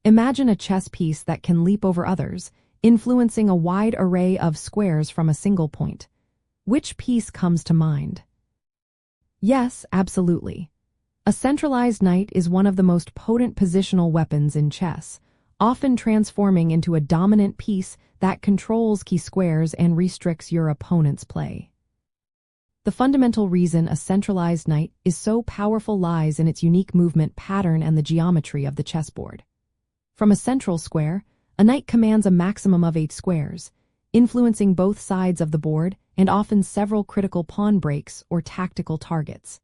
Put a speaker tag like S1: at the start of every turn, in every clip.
S1: Imagine a chess piece that can leap over others, influencing a wide array of squares from a single point. Which piece comes to mind? Yes, absolutely. A centralized knight is one of the most potent positional weapons in chess, often transforming into a dominant piece that controls key squares and restricts your opponent's play. The fundamental reason a centralized knight is so powerful lies in its unique movement pattern and the geometry of the chessboard. From a central square, a knight commands a maximum of 8 squares, influencing both sides of the board and often several critical pawn breaks or tactical targets.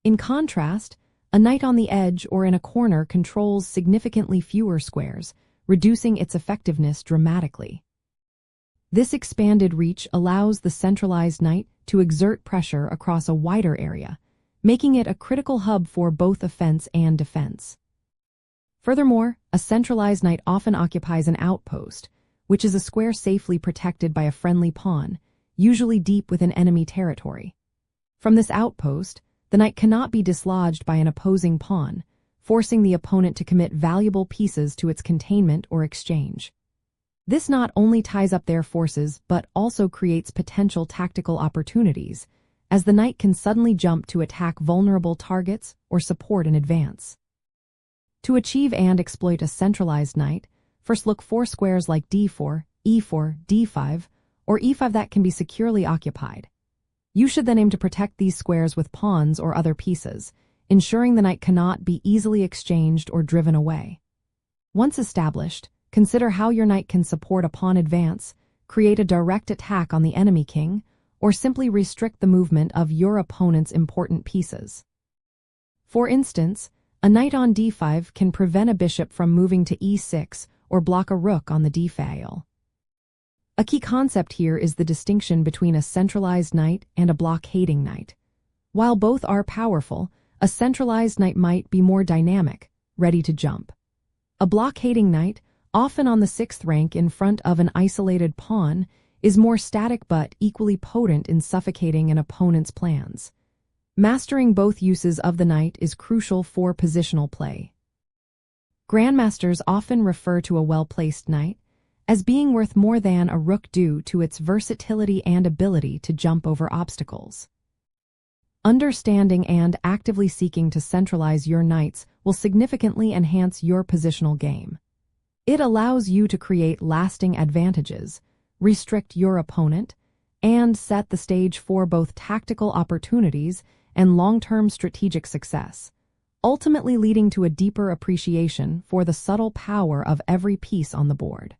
S1: In contrast, a knight on the edge or in a corner controls significantly fewer squares, reducing its effectiveness dramatically. This expanded reach allows the centralized knight to exert pressure across a wider area, making it a critical hub for both offense and defense. Furthermore, a centralized knight often occupies an outpost, which is a square safely protected by a friendly pawn, usually deep within enemy territory. From this outpost, the knight cannot be dislodged by an opposing pawn, forcing the opponent to commit valuable pieces to its containment or exchange. This not only ties up their forces but also creates potential tactical opportunities, as the knight can suddenly jump to attack vulnerable targets or support an advance. To achieve and exploit a centralized knight, first look for squares like d4, e4, d5, or e5 that can be securely occupied. You should then aim to protect these squares with pawns or other pieces, ensuring the knight cannot be easily exchanged or driven away. Once established, consider how your knight can support a pawn advance, create a direct attack on the enemy king, or simply restrict the movement of your opponent's important pieces. For instance, a knight on d5 can prevent a bishop from moving to e6 or block a rook on the d-file. A key concept here is the distinction between a centralized knight and a blockading knight. While both are powerful, a centralized knight might be more dynamic, ready to jump. A blockading knight, often on the 6th rank in front of an isolated pawn, is more static but equally potent in suffocating an opponent's plans. Mastering both uses of the knight is crucial for positional play. Grandmasters often refer to a well-placed knight as being worth more than a rook due to its versatility and ability to jump over obstacles. Understanding and actively seeking to centralize your knights will significantly enhance your positional game. It allows you to create lasting advantages, restrict your opponent, and set the stage for both tactical opportunities and long-term strategic success, ultimately leading to a deeper appreciation for the subtle power of every piece on the board.